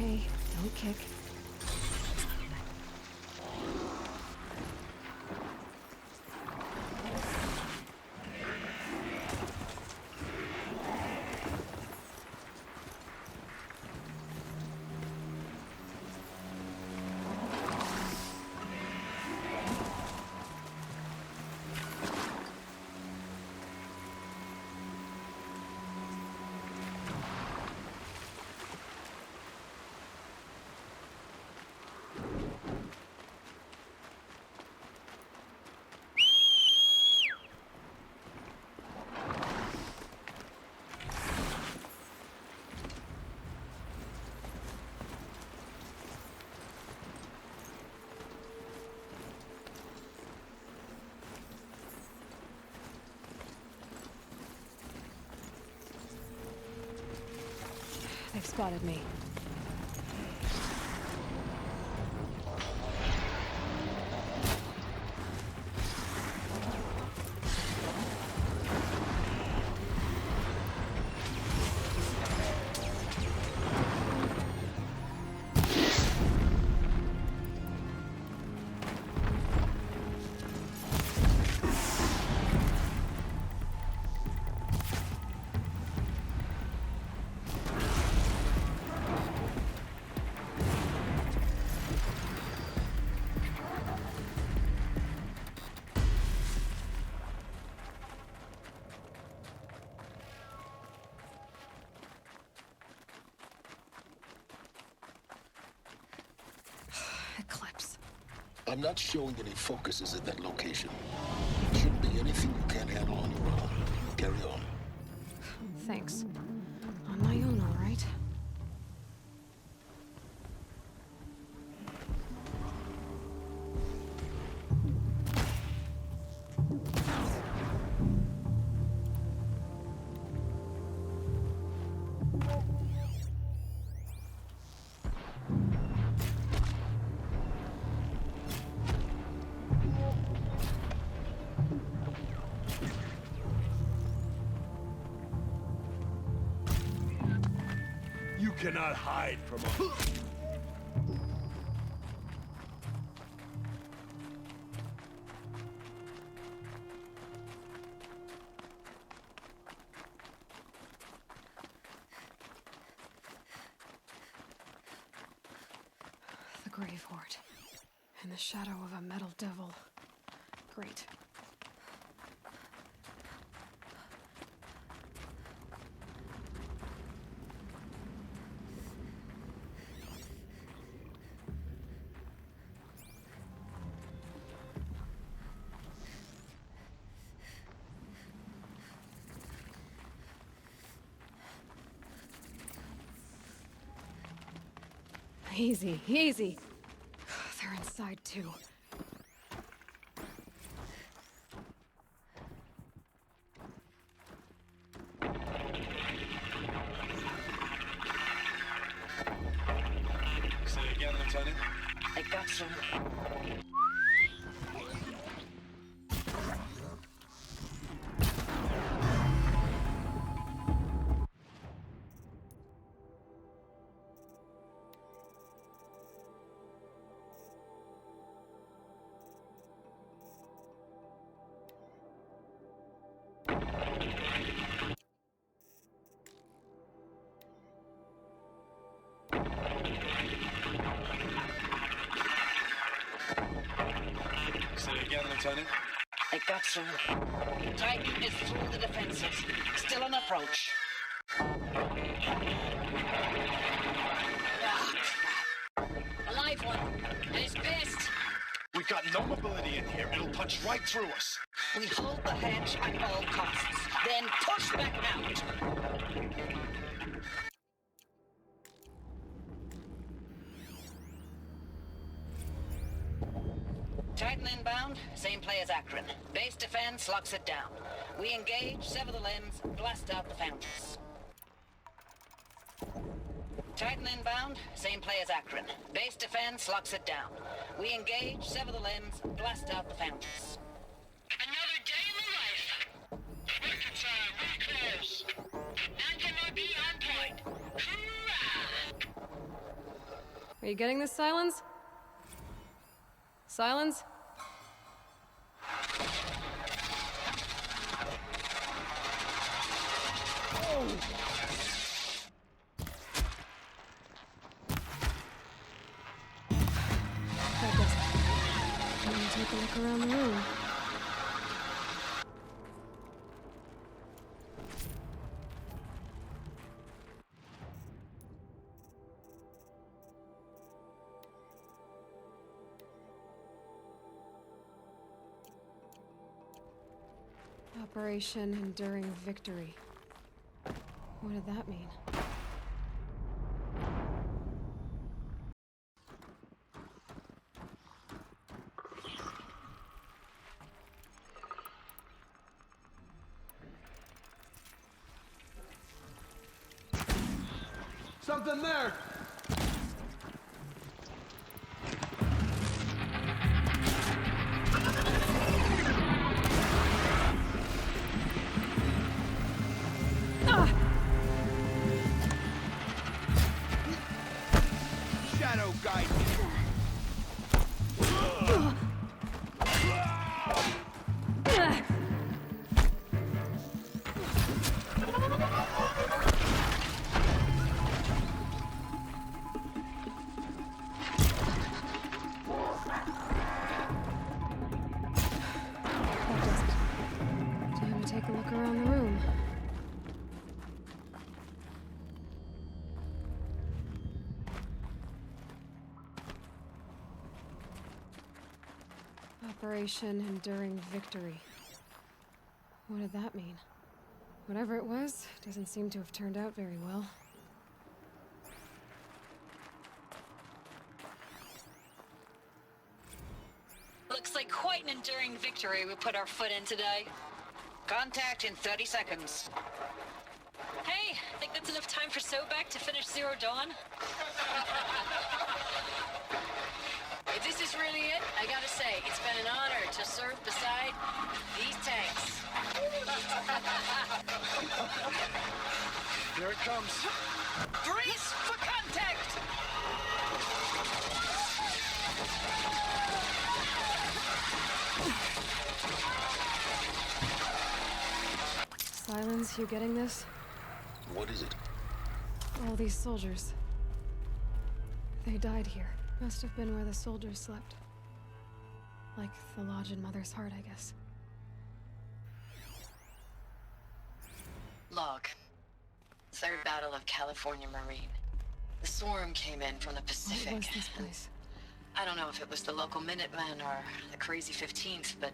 okay. Don't kick. They've spotted me. Eclipse. I'm not showing any focuses at that location. Shouldn't be anything you can't handle on your own. Carry on. Thanks. On my own, all right. You cannot hide from us. The Grave Horde. In the shadow of a metal devil. Great. Easy, easy. They're inside too. Say again, Lieutenant. I got some. Say again, Lieutenant. I got some. Titan is through the defenses. Still on approach. Ah, crap. A live one. And he's pissed. We've got no mobility in here. It'll punch right through us. We hold the hedge at all costs. Then push back out. Titan inbound, same play as Akron. Base defense locks it down. We engage, sever the limbs, blast out the foundries. Titan inbound, same play as Akron. Base defense locks it down. We engage, sever the limbs, blast out the foundries. Another day in the life. Record time, we're close. Anthem RP on point. Hoorah! Are you getting this, Silence? Silence? That does it. I'm gonna take a look around the room. Operation Enduring Victory. What did that mean? Something there! Shadow guide me. That does it. Time to take a look around the room. Operation Enduring Victory. What did that mean? Whatever it was, doesn't seem to have turned out very well. Looks like quite an enduring victory we put our foot in today. Contact in 30 seconds. Hey, think that's enough time for Sobek to finish Zero Dawn? If this is really it, I gotta say, it's been an honor to serve beside these tanks. Here it comes. Brace for contact! Silence, you getting this? What is it? All these soldiers. They died here. Must have been where the soldiers slept. Like the lodge in Mother's Heart, I guess. Log. Third Battle of California Marine. The swarm came in from the Pacific. What was this place? I don't know if it was the local Minutemen or the crazy 15th, but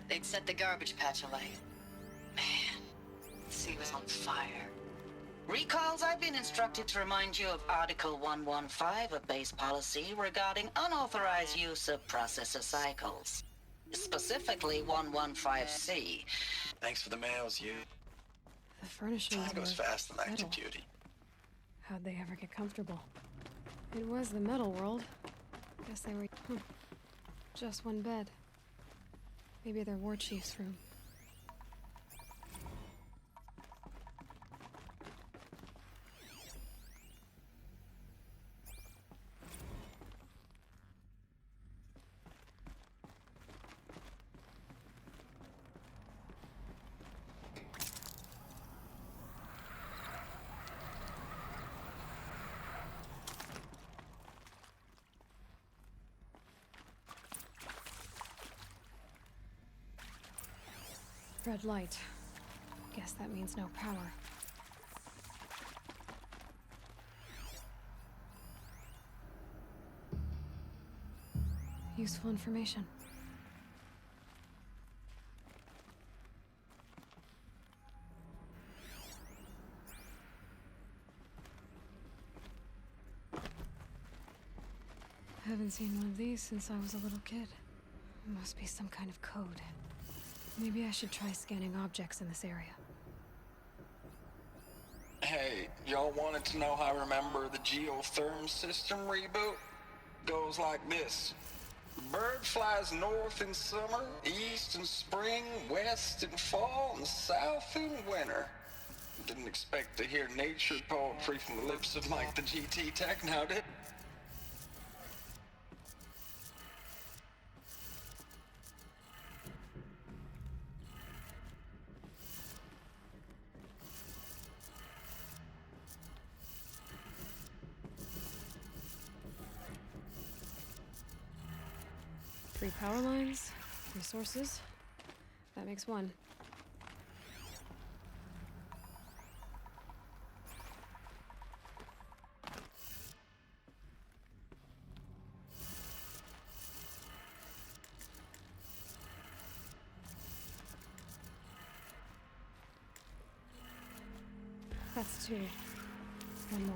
they'd set the garbage patch alight. Man, the sea was on fire. Recalls, I've been instructed to remind you of Article 115 of base policy regarding unauthorized use of processor cycles. Specifically 115C. Thanks for the mails, you. The furnishings Time goes were fast in active metal. duty. How'd they ever get comfortable? It was the metal world. Guess they were... Just one bed. Maybe their war chief's room. Red light. Guess that means no power. Useful information. Haven't seen one of these since I was a little kid. Must be some kind of code. Maybe I should try scanning objects in this area. Hey, y'all wanted to know how I remember the geotherm system reboot? Goes like this. Bird flies north in summer, east in spring, west in fall, and south in winter. Didn't expect to hear nature poetry from the lips of Mike the GT Tech now, did? 3 power lines, resources. That makes 1. That's 2. 1 more.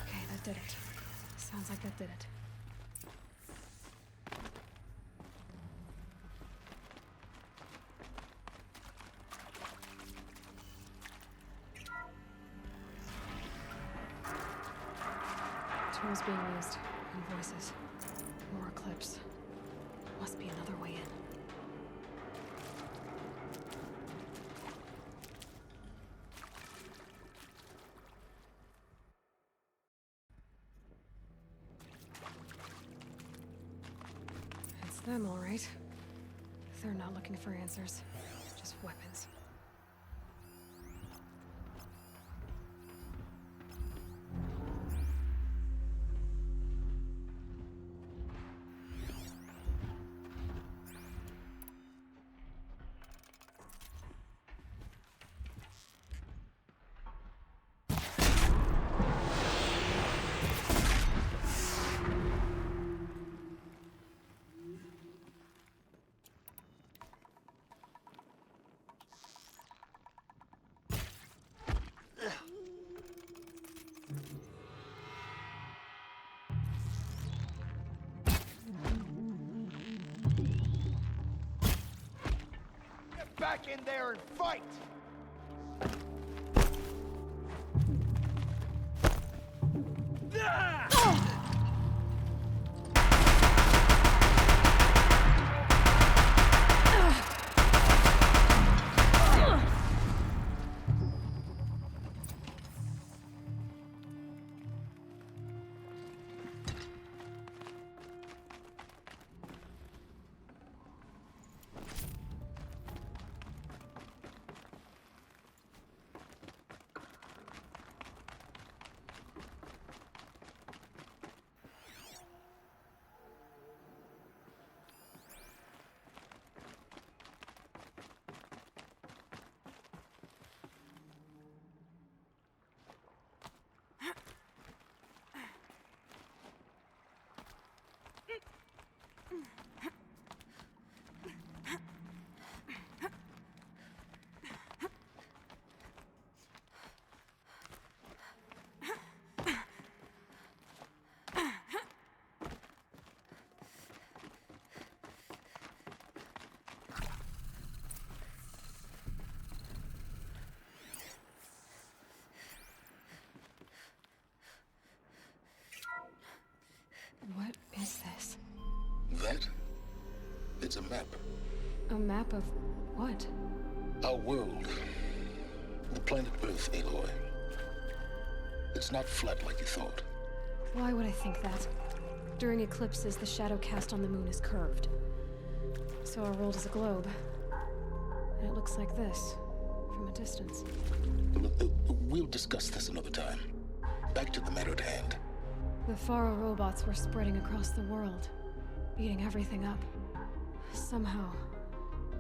Okay, that did it. Sounds like that did it. Tools being used. And voices. More clips. Must be another way in. It's them, all right. They're not looking for answers. Just weapons. Get back in there and fight! What is this? That? It's a map. A map of what? Our world. The planet Earth, Aloy. It's not flat like you thought. Why would I think that? During eclipses, the shadow cast on the moon is curved. So our world is a globe. And it looks like this, from a distance. We'll discuss this another time. Back to the matter at hand. The Faro robots were spreading across the world, eating everything up. Somehow,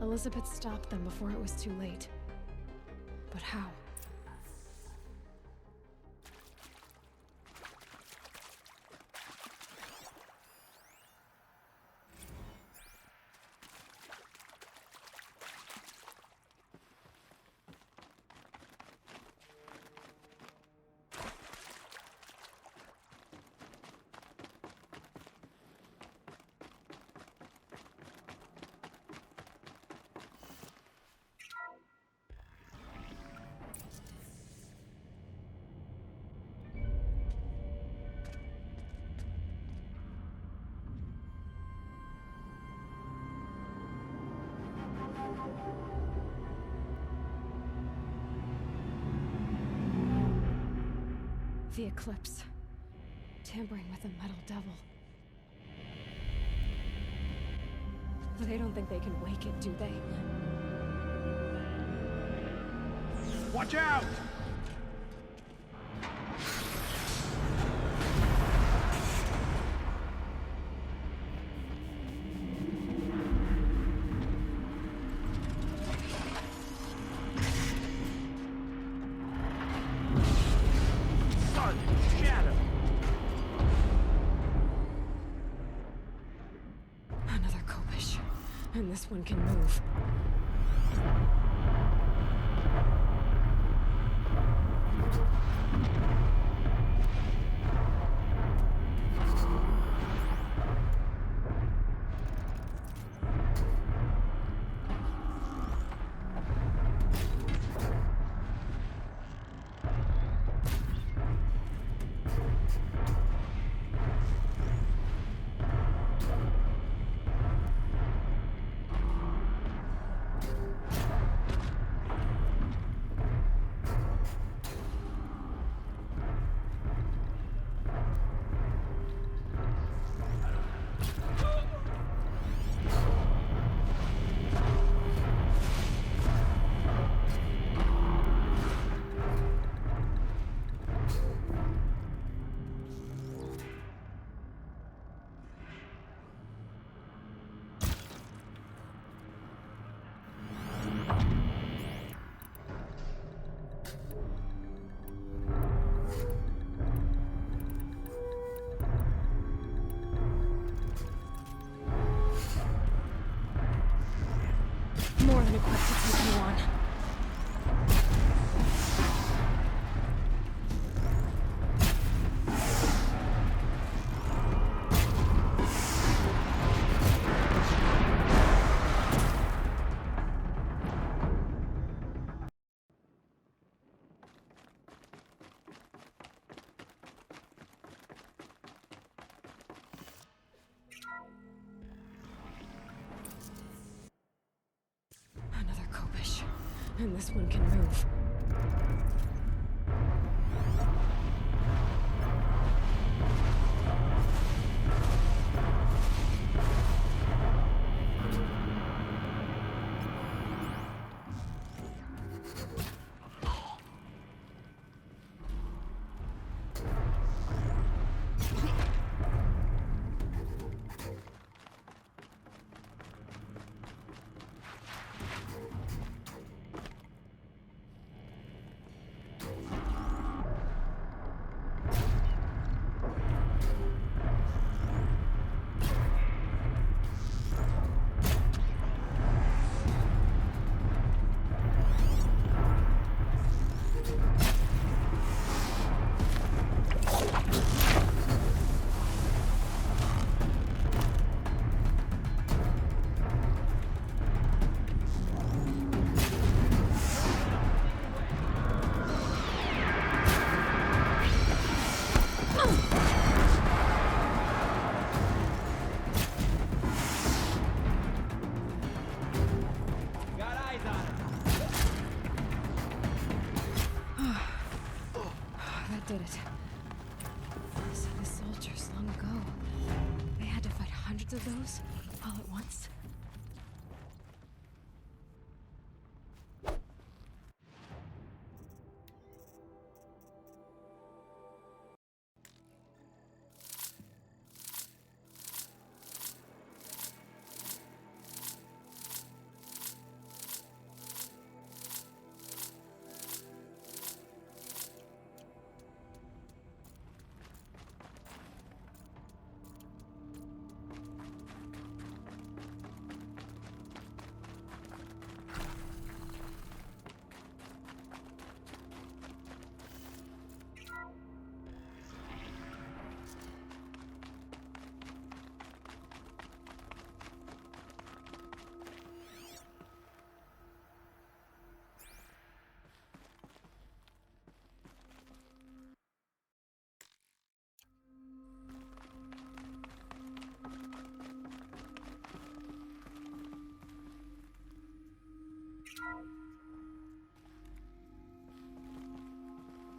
Elizabeth stopped them before it was too late. But how? The Eclipse. Tampering with the Metal Devil. They don't think they can wake it, do they? Watch out! Sun, shadow. Another Kopish. And this one can move. More than equipped to take you on. Another Kopish. And this one can move.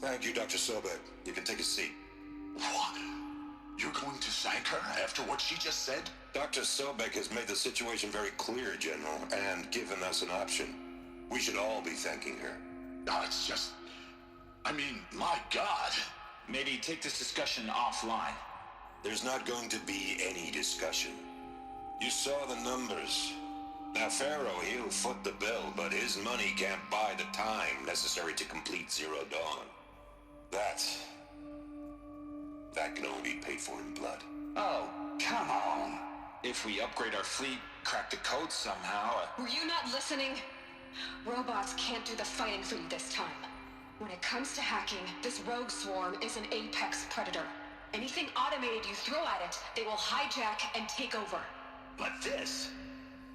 Thank you, Dr. Sobek. You can take a seat. What? You're going to thank her after what she just said? Dr. Sobek has made the situation very clear, General, and given us an option. We should all be thanking her. No, it's just... I mean, my God. Maybe take this discussion offline. There's not going to be any discussion. You saw the numbers. Now, Pharaoh, he'll foot the bill, but his money can't buy the time necessary to complete Zero Dawn. That can only be paid for in blood. Oh, come on. If we upgrade our fleet, crack the code somehow... Were you not listening? Robots can't do the fighting for you this time. When it comes to hacking, this rogue swarm is an apex predator. Anything automated you throw at it, they will hijack and take over. But this...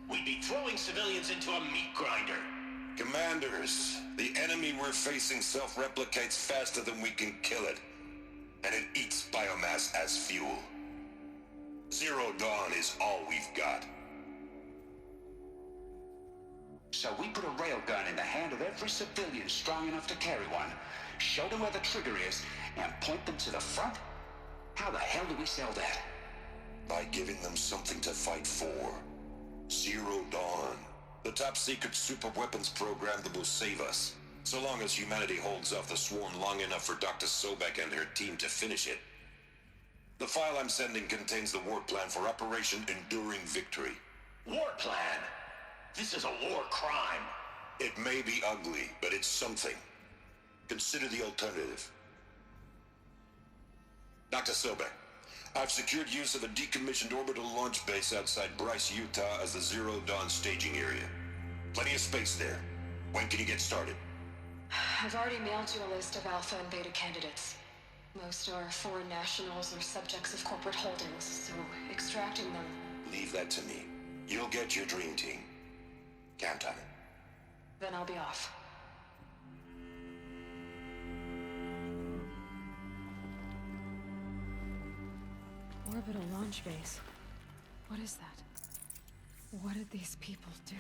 We'd be throwing civilians into a meat grinder. Commanders, the enemy we're facing self-replicates faster than we can kill it. And it eats biomass as fuel. Zero Dawn is all we've got. So we put a railgun in the hand of every civilian strong enough to carry one, show them where the trigger is, and point them to the front? How the hell do we sell that? By giving them something to fight for. Zero Dawn. The top-secret super-weapons program that will save us. So long as humanity holds off the swarm long enough for Dr. Sobek and her team to finish it. The file I'm sending contains the war plan for Operation Enduring Victory. War plan? This is a war crime. It may be ugly, but it's something. Consider the alternative. Dr. Sobek, I've secured use of a decommissioned orbital launch base outside Bryce, Utah as the Zero Dawn staging area. Plenty of space there. When can you get started? I've already mailed you a list of alpha and beta candidates. Most are foreign nationals or subjects of corporate holdings, so extracting them... Leave that to me. You'll get your dream team. Count on it. Then I'll be off. Orbital launch base. What is that? What did these people do?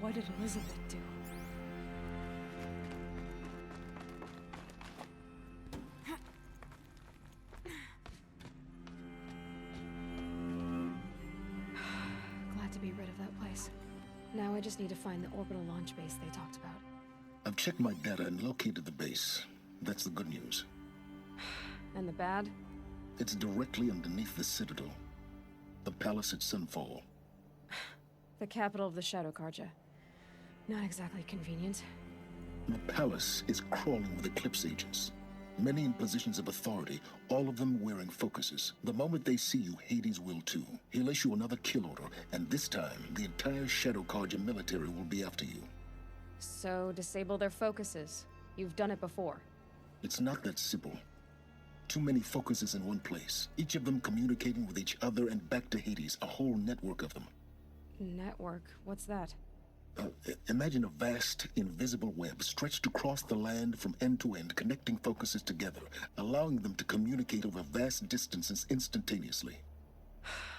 What did Elizabeth do? Glad to be rid of that place. Now I just need to find the orbital launch base they talked about. I've checked my data and located the base. That's the good news. And the bad? It's directly underneath the Citadel. The palace at Sunfall. The capital of the Shadow Carja. Not exactly convenient. The palace is crawling with Eclipse agents. Many in positions of authority, all of them wearing focuses. The moment they see you, Hades will too. He'll issue another kill order, and this time, the entire Shadow Carja military will be after you. So, disable their focuses. You've done it before. It's not that simple. Too many focuses in one place, each of them communicating with each other and back to Hades, a whole network of them. Network? What's that? Imagine a vast, invisible web stretched across the land from end to end, connecting focuses together, allowing them to communicate over vast distances instantaneously.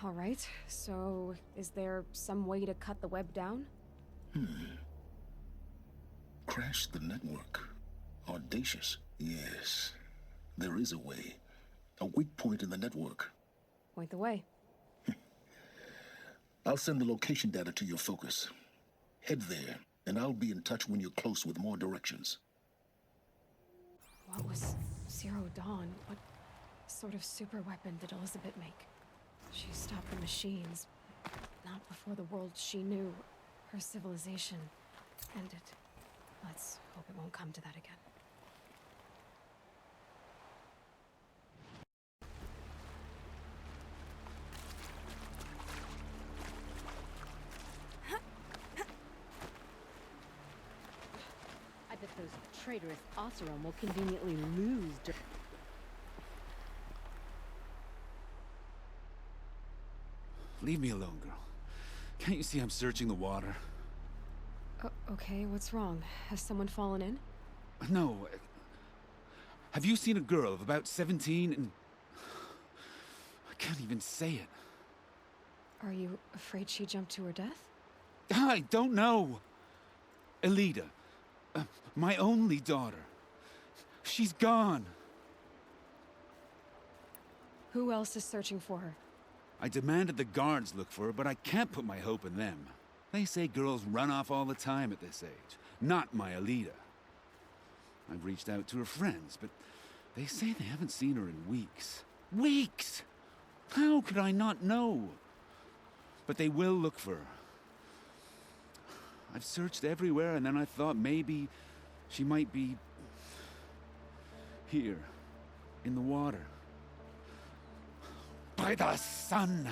All right, so is there some way to cut the web down? Crash the network. Audacious. Yes, there is a way. A weak point in the network. Point the way. I'll send the location data to your focus. Head there, and I'll be in touch when you're close with more directions. What was Zero Dawn? What sort of super weapon did Elizabeth make? She stopped the machines. Not before the world she knew, her civilization, ended. Let's hope it won't come to that again. I bet those traitorous Oseram will conveniently lose. Leave me alone, girl. Can't you see I'm searching the water? Okay, what's wrong? Has someone fallen in? No. Have you seen a girl of about 17 and... I can't even say it. Are you afraid she jumped to her death? I don't know. Elida. My only daughter. She's gone. Who else is searching for her? I demanded the guards look for her, but I can't put my hope in them. They say girls run off all the time at this age. Not my Alita. I've reached out to her friends, but they say they haven't seen her in weeks. Weeks! How could I not know? But they will look for her. I've searched everywhere, and then I thought maybe she might be here, in the water. By the sun!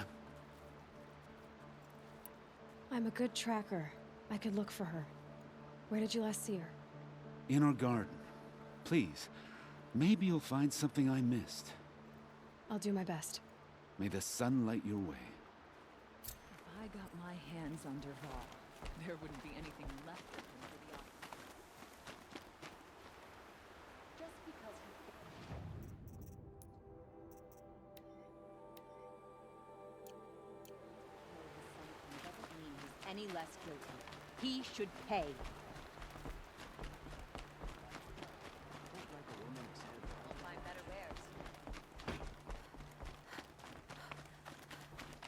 I'm a good tracker. I could look for her. Where did you last see her? In our garden. Please, maybe you'll find something I missed. I'll do my best. May the sun light your way. If I got my hands on Derval, there wouldn't be anything left of him for the office. Just because he doesn't mean he's any less guilty. He should pay. We'll find better wares.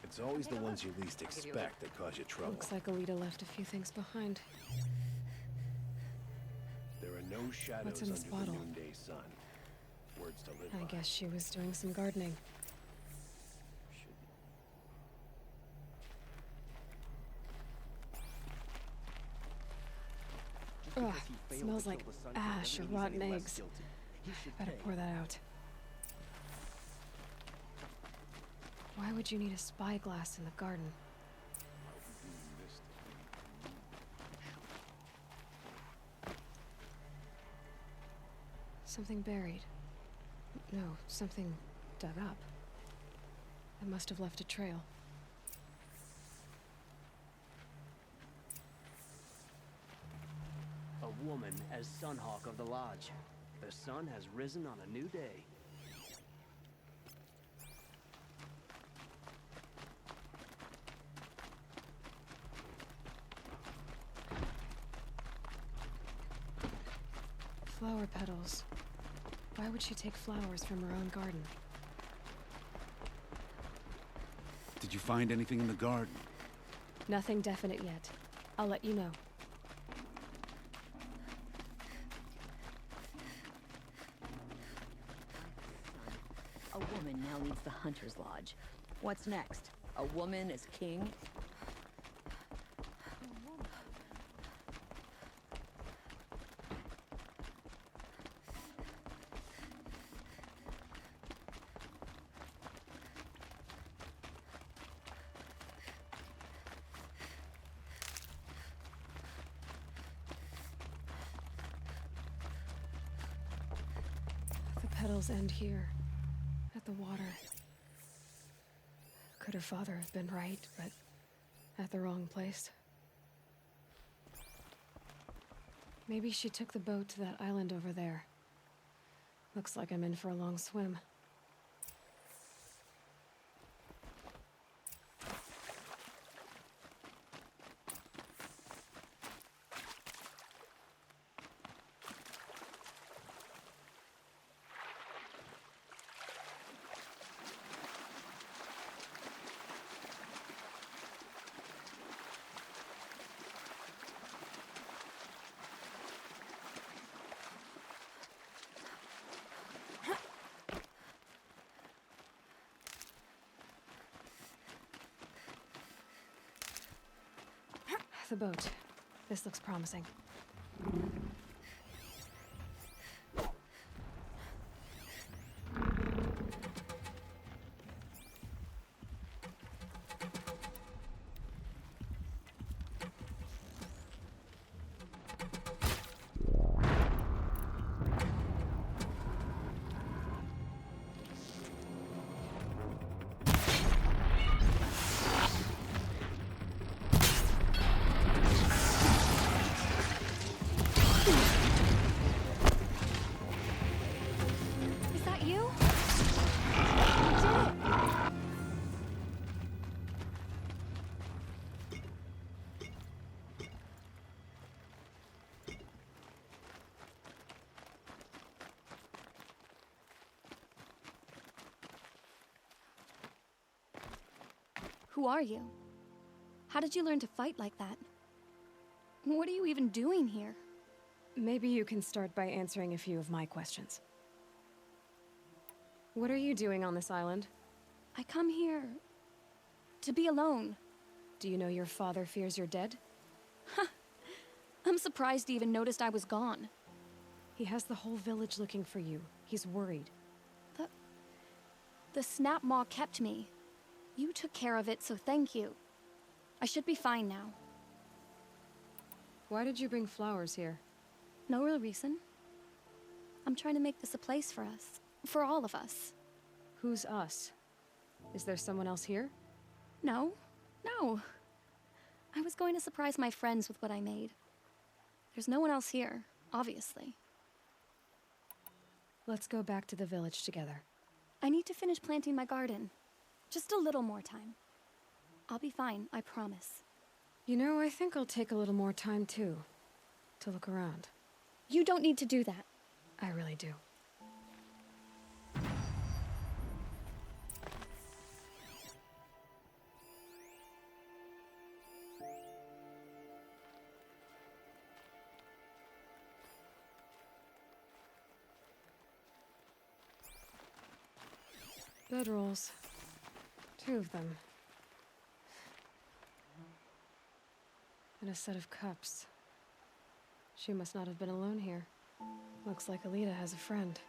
It's always the ones you least expect that cause you trouble. Looks like Alita left a few things behind. There are no shadows What's in this under bottle? the noonday sun. Words to live I by. guess she was doing some gardening. Ugh, smells like ash or rotten eggs. Better pour that out. Why would you need a spyglass in the garden? Something buried. No, something dug up. It must have left a trail. A woman as Sunhawk of the Lodge. The sun has risen on a new day. Flower petals. Why would she take flowers from her own garden? Did you find anything in the garden? Nothing definite yet. I'll let you know. A woman now leads the Hunter's Lodge. What's next? A woman as king? The petals end here, at the water. Could her father have been right, but at the wrong place? Maybe she took the boat to that island over there. Looks like I'm in for a long swim. The boat. This looks promising. Who are you? How did you learn to fight like that? What are you even doing here? Maybe you can start by answering a few of my questions. What are you doing on this island? I come here to be alone. Do you know your father fears you're dead? I'm surprised he even noticed I was gone. He has the whole village looking for you. He's worried. The snap maw kept me. You took care of it, so thank you. I should be fine now. Why did you bring flowers here? No real reason. I'm trying to make this a place for us. For all of us. Who's us? Is there someone else here? No. No. I was going to surprise my friends with what I made. There's no one else here, obviously. Let's go back to the village together. I need to finish planting my garden. Just a little more time. I'll be fine, I promise. You know, I think I'll take a little more time too. To look around. You don't need to do that. I really do. Bedrolls. 2 of them. And a set of cups. She must not have been alone here. Looks like Alita has a friend.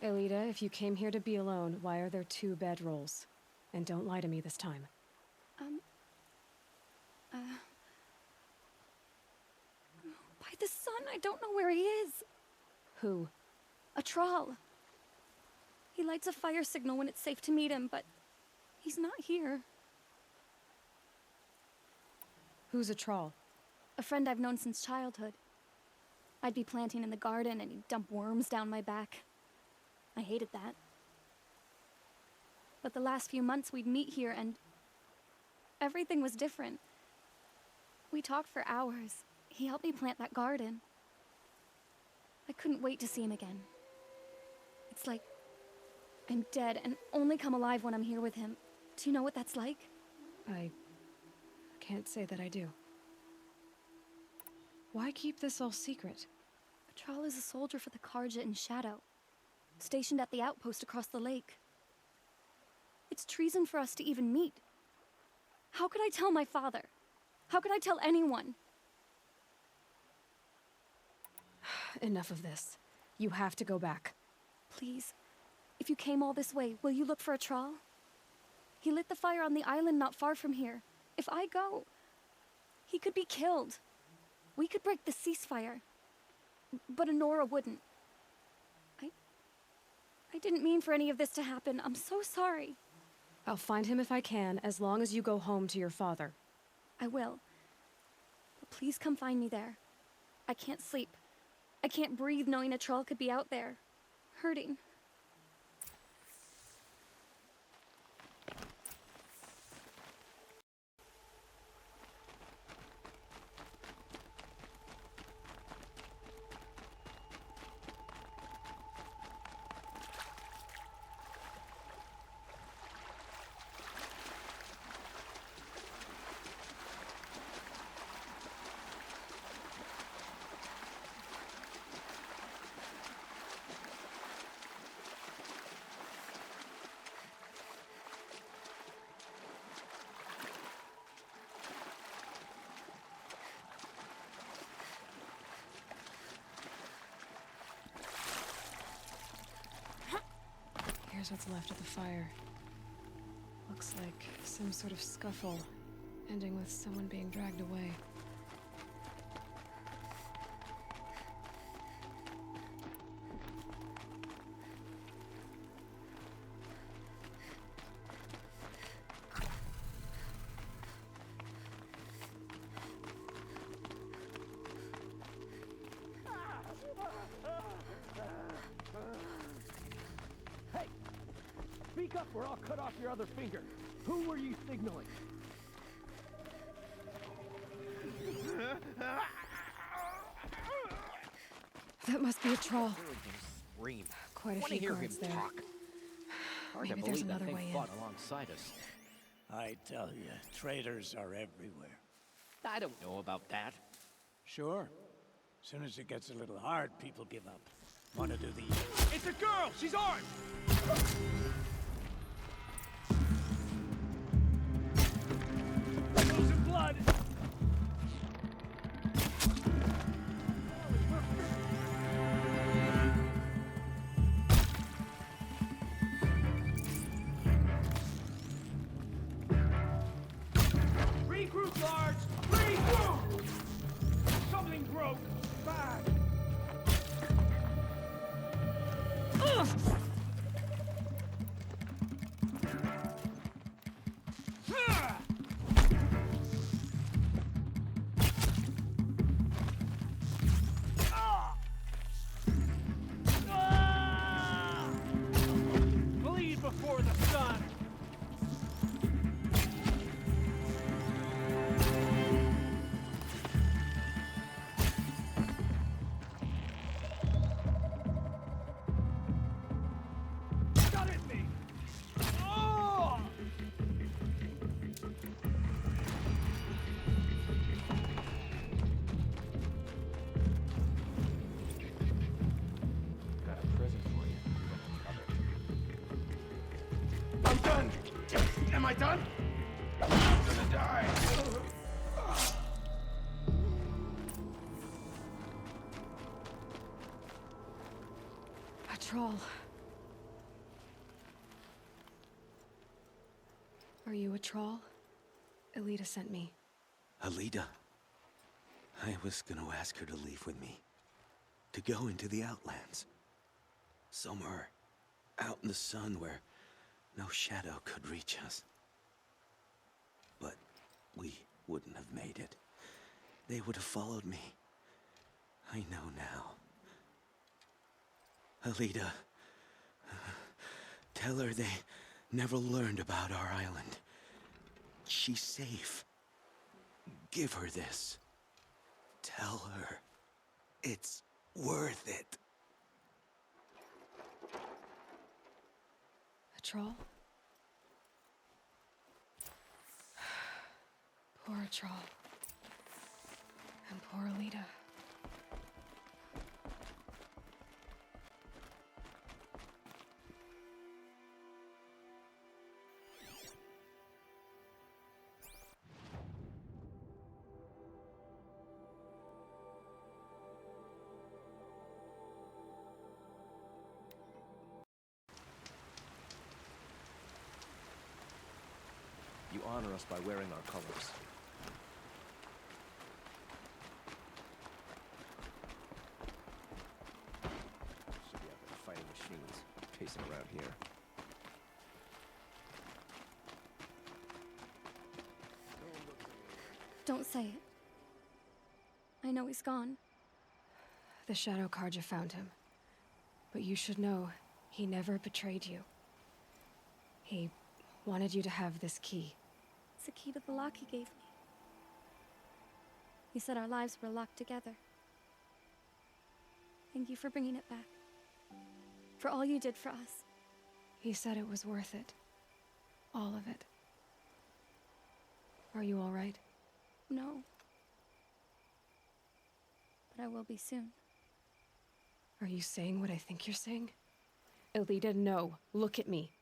Alita, if you came here to be alone, why are there 2 bedrolls? And don't lie to me this time. By the sun, I don't know where he is. Who? A troll. He lights a fire signal when it's safe to meet him, but he's not here. Who's a troll? A friend I've known since childhood. I'd be planting in the garden and he'd dump worms down my back. I hated that. But the last few months we'd meet here and everything was different. We talked for hours. He helped me plant that garden. I couldn't wait to see him again. It's like I'm dead and only come alive when I'm here with him. Do you know what that's like? I can't say that I do. Why keep this all secret? Patrol is a soldier for the Karja in Shadow, stationed at the outpost across the lake. It's treason for us to even meet. How could I tell my father? How could I tell anyone? Enough of this. You have to go back. Please, if you came all this way, will you look for a troll? He lit the fire on the island not far from here. If I go, he could be killed. We could break the ceasefire. But Honora wouldn't. I didn't mean for any of this to happen. I'm so sorry. I'll find him if I can, as long as you go home to your father. I will. But please come find me there. I can't sleep. I can't breathe knowing a troll could be out there, hurting. Here's what's left of the fire. Looks like some sort of scuffle, ending with someone being dragged away. Speak up or I'll cut off your other finger. Who were you signaling? That must be a troll. Scream. Quite a Wanna few hear guards him there. talk. Hard to Maybe there's believe that another thing way in. fought alongside us. I tell you, traitors are everywhere. I don't know about that. Sure. As soon as it gets a little hard, people give up. Want to do the... It's a girl! She's armed! Losing blood! Regroup, guards! Regroup! Something broke! Bad! Bleed before the sun! Shot at me! Oh! Got a present for you. I'm done! Am I done? I'm gonna die! A troll. Are you a troll? Elita sent me. Alida. I was gonna ask her to leave with me. To go into the Outlands. Somewhere out in the sun where no shadow could reach us. But we wouldn't have made it. They would have followed me. I know now. Alida, tell her they never learned about our island. She's safe. Give her this. Tell her it's worth it. A troll? Poor troll. And poor Alita. You honor us by wearing our colors. Should be out there fighting machines, pacing around here. Don't say it. I know he's gone. The Shadow Carja found him. But you should know, he never betrayed you. He wanted you to have this key. It's the key to the lock he gave me. He said our lives were locked together. Thank you for bringing it back. For all you did for us. He said it was worth it. All of it. Are you all right? No. But I will be soon. Are you saying what I think you're saying? Elita, no. Look at me.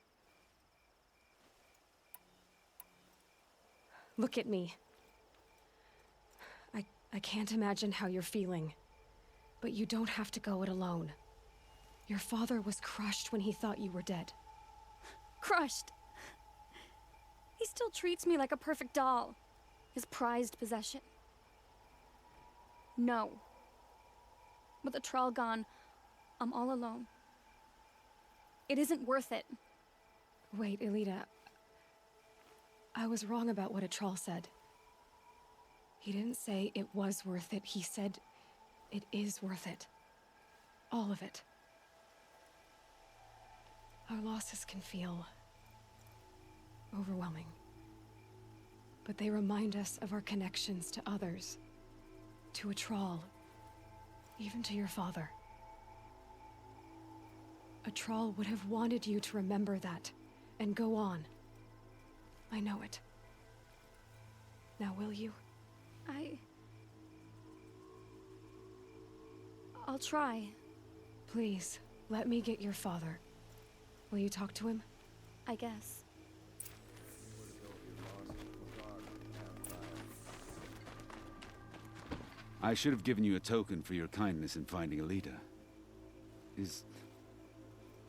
Look at me. I can't imagine how you're feeling. But you don't have to go it alone. Your father was crushed when he thought you were dead. Crushed! He still treats me like a perfect doll. His prized possession. No. With the Troll gone, I'm all alone. It isn't worth it. Wait, Elita. I was wrong about what a troll said. He didn't say it was worth it. He said it is worth it. All of it. Our losses can feel overwhelming. But they remind us of our connections to others. To a troll. Even to your father. Patrol would have wanted you to remember that, and go on. I know it. Now will you? I'll try. Please, let me get your father. Will you talk to him? I guess. I should have given you a token for your kindness in finding Alita. Is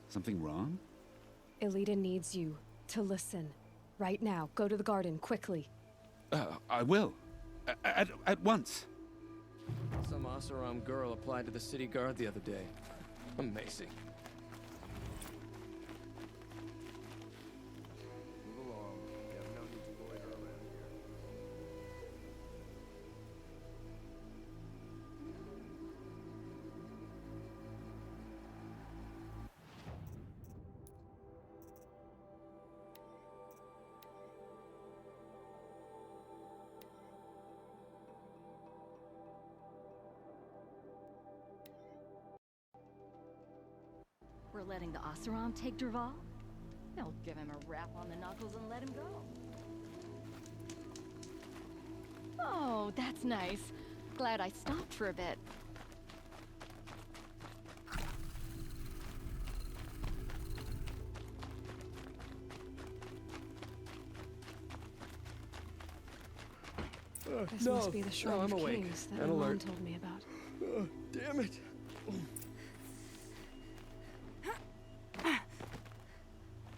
something wrong? Alita needs you to listen. Right now, go to the garden, quickly. I will. At once. Some Oseram girl applied to the city guard the other day. Amazing. Move along. You have no need to loiter around here. We're letting the Oseram take Dervahl? They'll give him a rap on the knuckles and let him go. Oh, that's nice. Glad I stopped for a bit. This must be the Shrine I'm of awake. Kings that And my mom alert. told me about. Damn it.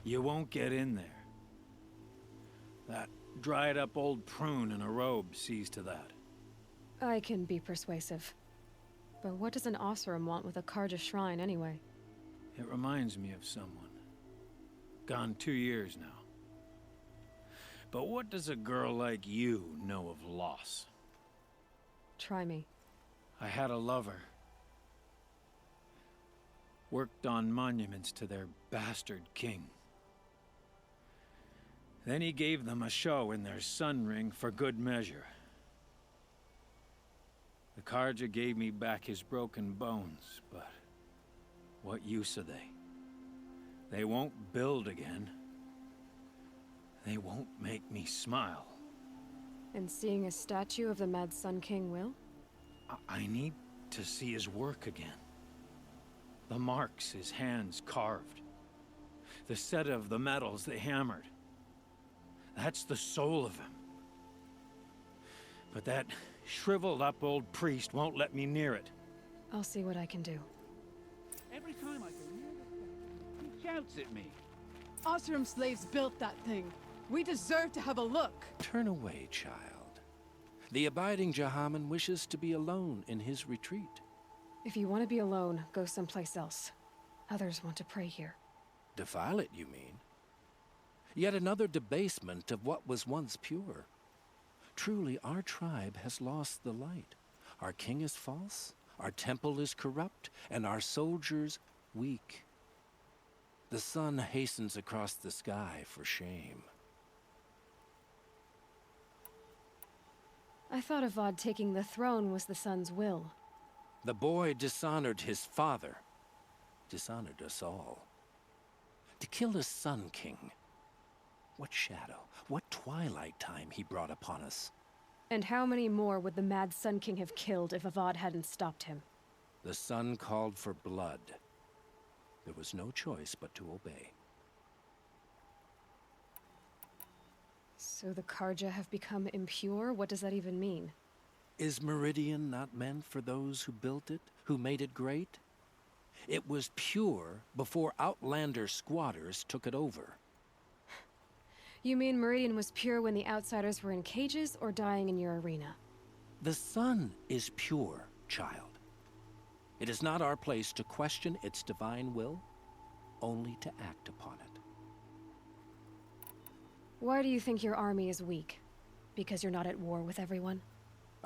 You won't get in there. That dried-up old prune in a robe sees to that. I can be persuasive. But what does an Oseram want with a Karja shrine, anyway? It reminds me of someone. Gone 2 years now. But what does a girl like you know of loss? Try me. I had a lover. Worked on monuments to their bastard king. Then he gave them a show in their sun ring for good measure. The Karja gave me back his broken bones, but what use are they? They won't build again. They won't make me smile. And seeing a statue of the Mad Sun King will? I need to see his work again. The marks his hands carved. The set of the metals they hammered. That's the soul of him. But that shriveled up old priest won't let me near it. I'll see what I can do. Every time I go near the statue, he shouts at me. Oseram slaves built that thing. We deserve to have a look. Turn away, child. The abiding Jahaman wishes to be alone in his retreat. If you want to be alone, go someplace else. Others want to pray here. Defile it, you mean? Yet another debasement of what was once pure. Truly, our tribe has lost the light. Our king is false, our temple is corrupt, and our soldiers weak. The sun hastens across the sky for shame. I thought Avad taking the throne was the sun's will. The boy dishonored his father, dishonored us all. To kill his sun king. What shadow, what twilight time he brought upon us. And how many more would the Mad Sun King have killed if Avad hadn't stopped him? The sun called for blood. There was no choice but to obey. So the Karja have become impure? What does that even mean? Is Meridian not meant for those who built it, who made it great? It was pure before Outlander squatters took it over. You mean Meridian was pure when the outsiders were in cages or dying in your arena? The sun is pure, child. It is not our place to question its divine will, only to act upon it. Why do you think your army is weak? Because you're not at war with everyone?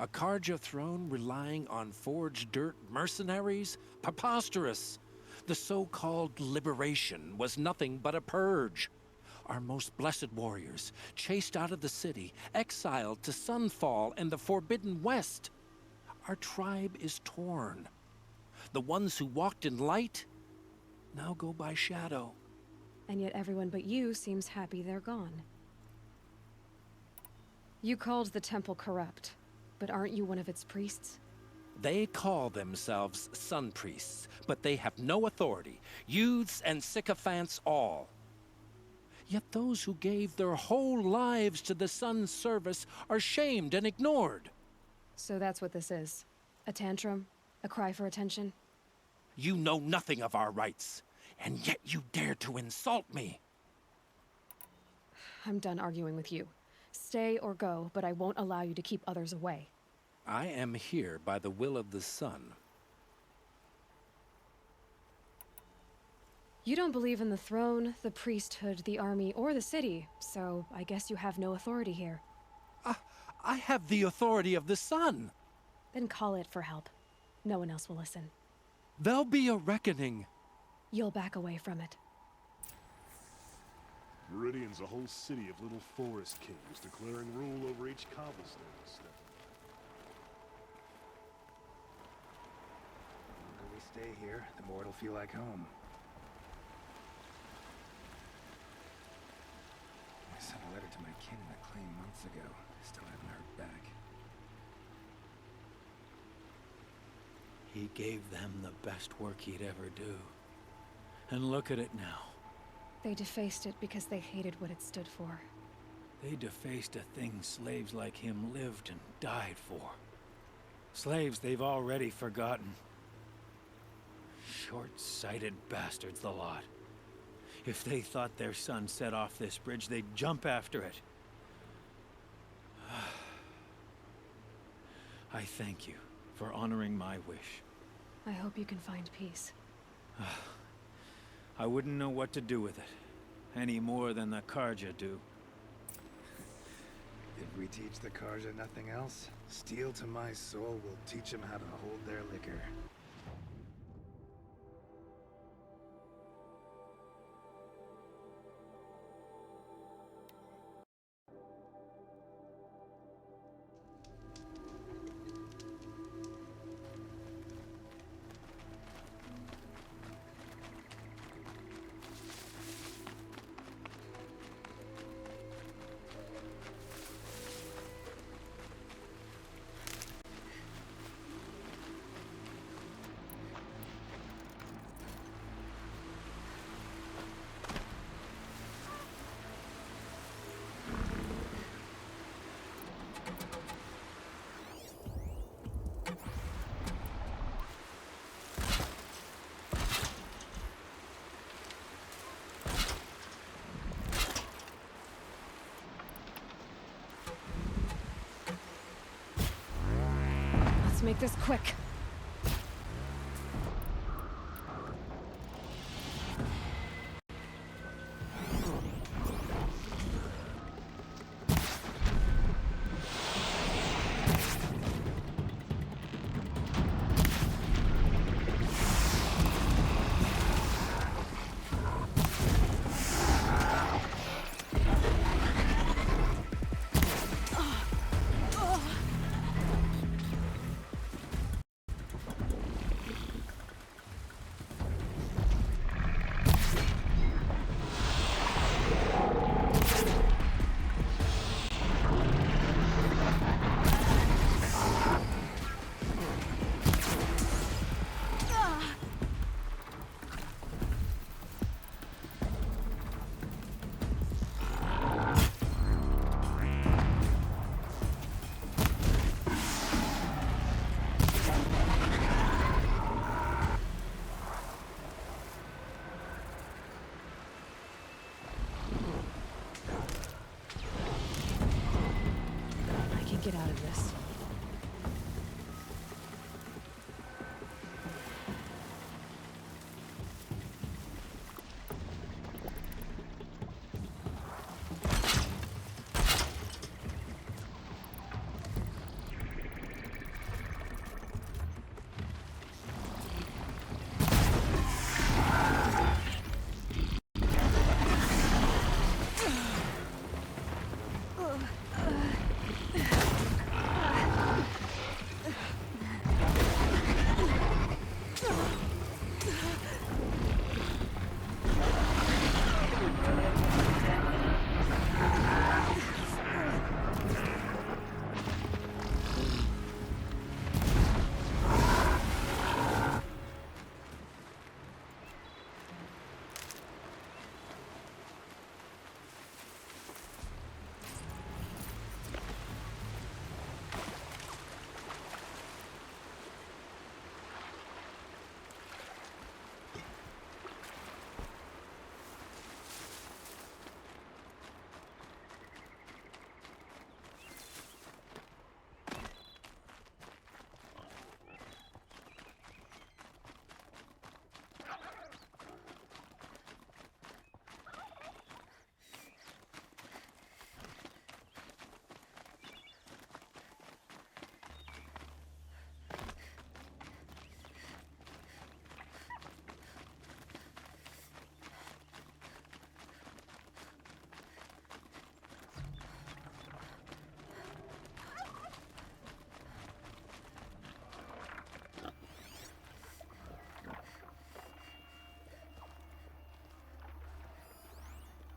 A Karja throne relying on forged dirt mercenaries? Preposterous! The so-called liberation was nothing but a purge. Our most blessed warriors, chased out of the city, exiled to Sunfall and the Forbidden West. Our tribe is torn. The ones who walked in light now go by shadow. And yet everyone but you seems happy they're gone. You called the temple corrupt, but aren't you one of its priests? They call themselves sun priests, but they have no authority. Youths and sycophants all. Yet those who gave their whole lives to the sun's service are shamed and ignored. So that's what this is. A tantrum? A cry for attention? You know nothing of our rights, and yet you dare to insult me. I'm done arguing with you. Stay or go, but I won't allow you to keep others away. I am here by the will of the sun. You don't believe in the throne, the priesthood, the army, or the city, so I guess you have no authority here. I have the authority of the sun. Then call it for help. No one else will listen. There'll be a reckoning. You'll back away from it. Meridian's a whole city of little forest kings declaring rule over each cobblestone step. The longer we stay here, the more it'll feel like home. I sent a letter to my kin in the claim months ago. I still haven't heard back. He gave them the best work he'd ever do. And look at it now. They defaced it because they hated what it stood for. They defaced a thing slaves like him lived and died for. Slaves they've already forgotten. Short-sighted bastards, the lot. If they thought their son set off this bridge, they'd jump after it. I thank you for honoring my wish. I hope you can find peace. I wouldn't know what to do with it, any more than the Karja do. If we teach the Karja nothing else, steel to my soul will teach them how to hold their liquor. Let's make this quick.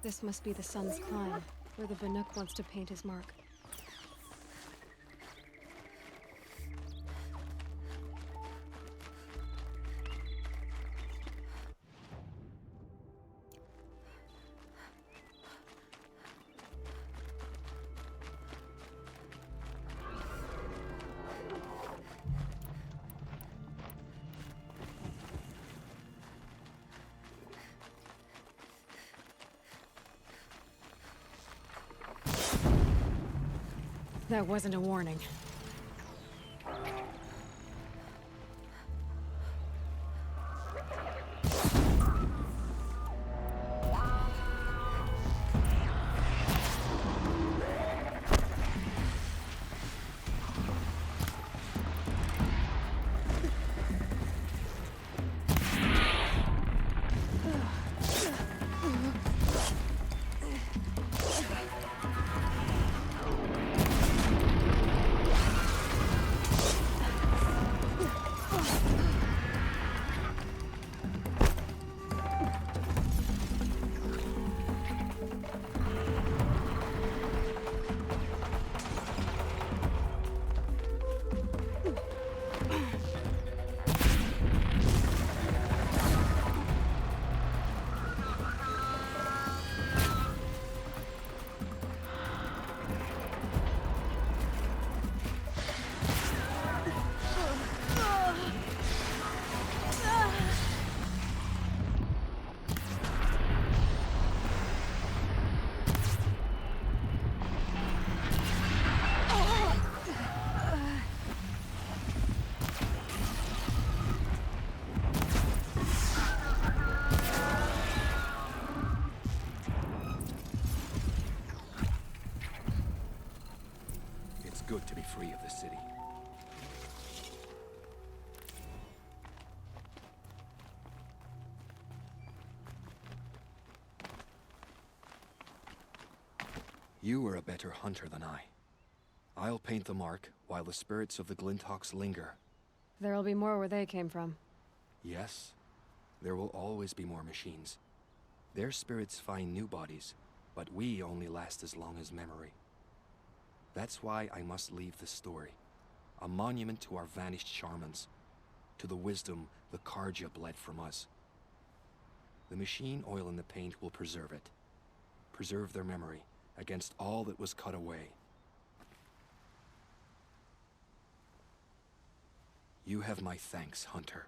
This must be the sun's climb, where the Banuk wants to paint his mark. That wasn't a warning. Good to be free of the city. You are a better hunter than I. I'll paint the mark while the spirits of the Glinthawks linger. There'll be more where they came from. Yes, there will always be more machines. Their spirits find new bodies, but we only last as long as memory. That's why I must leave this story. A monument to our vanished shamans, to the wisdom the Karja bled from us. The machine oil in the paint will preserve it. Preserve their memory against all that was cut away. You have my thanks, Hunter.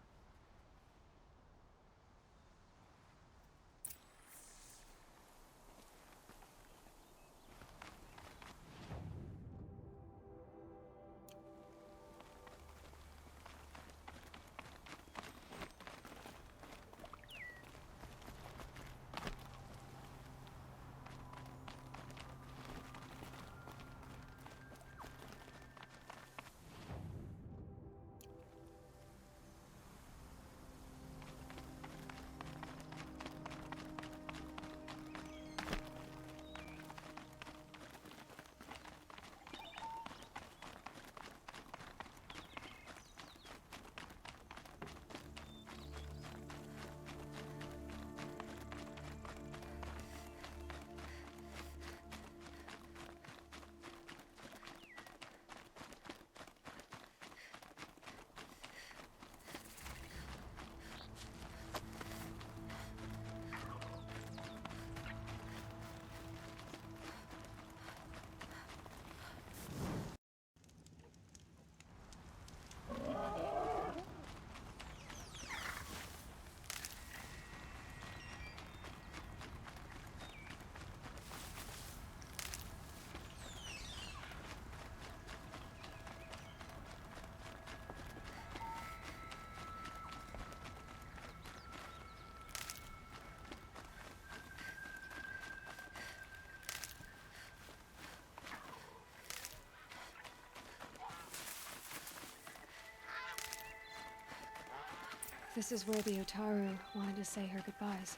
This is where the Otaru wanted to say her goodbyes.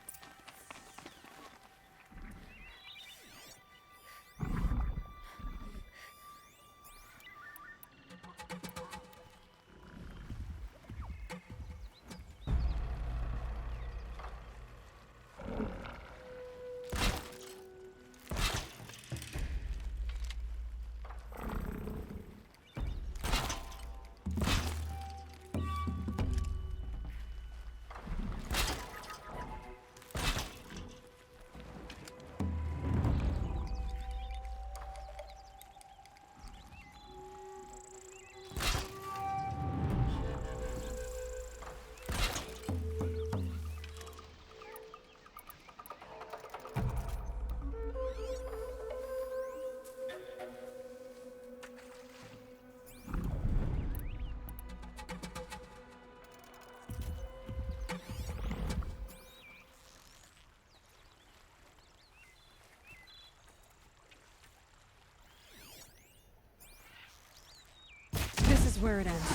is where it ends.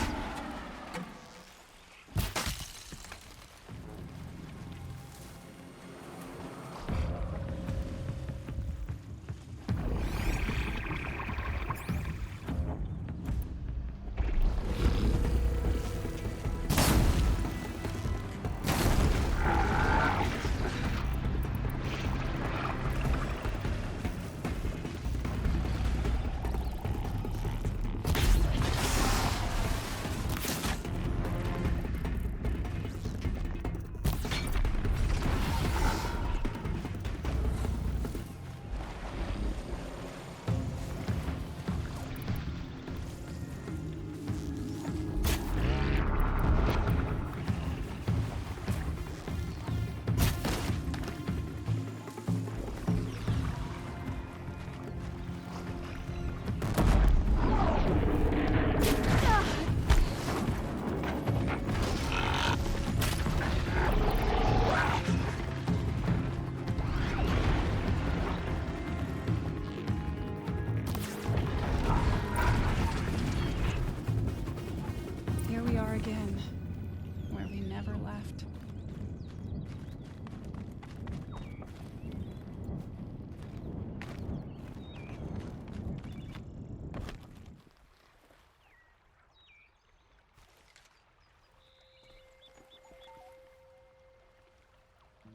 Here we are again, where we never left.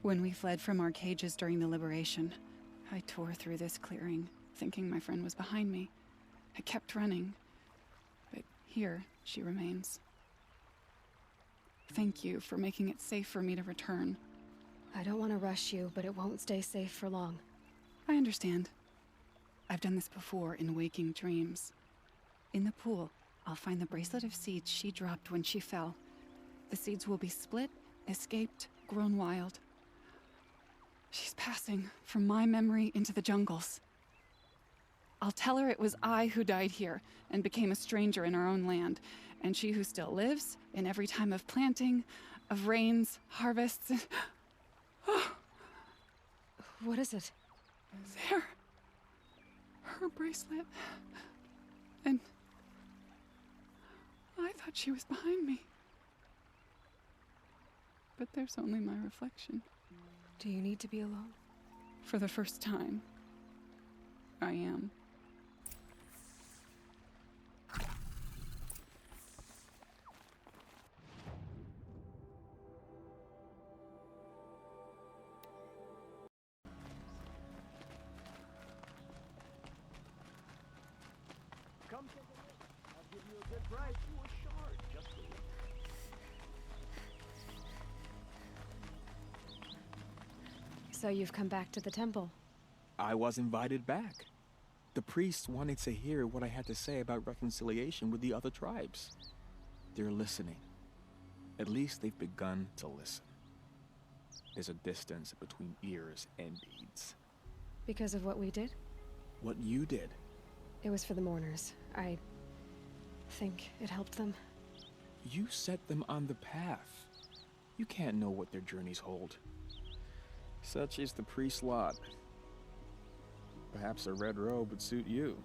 When we fled from our cages during the liberation, I tore through this clearing, thinking my friend was behind me. I kept running, but here she remains. Thank you for making it safe for me to return. I don't want to rush you, but it won't stay safe for long. I understand. I've done this before in waking dreams. In the pool, I'll find the bracelet of seeds she dropped when she fell. The seeds will be split, escaped, grown wild. She's passing from my memory into the jungles. I'll tell her it was I who died here and became a stranger in our own land, and she who still lives in every time of planting, of rains, harvests, and... What is it? There. Her bracelet. And... I thought she was behind me. But there's only my reflection. Do you need to be alone? For the first time, I am. Come take a look. I'll give you a good price for a shard, just a look. So you've come back to the temple. I was invited back. The priests wanted to hear what I had to say about reconciliation with the other tribes. They're listening. At least they've begun to listen. There's a distance between ears and deeds. Because of what we did? What you did. It was for the mourners. I think it helped them. You set them on the path. You can't know what their journeys hold. Such is the priest's lot. Perhaps a red robe would suit you.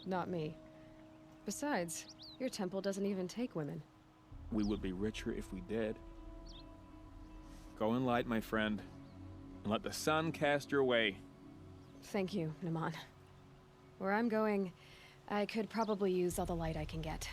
Not me. Besides, your temple doesn't even take women. We would be richer if we did. Go in light, my friend, and let the sun cast your way. Thank you, Naman. Where I'm going, I could probably use all the light I can get.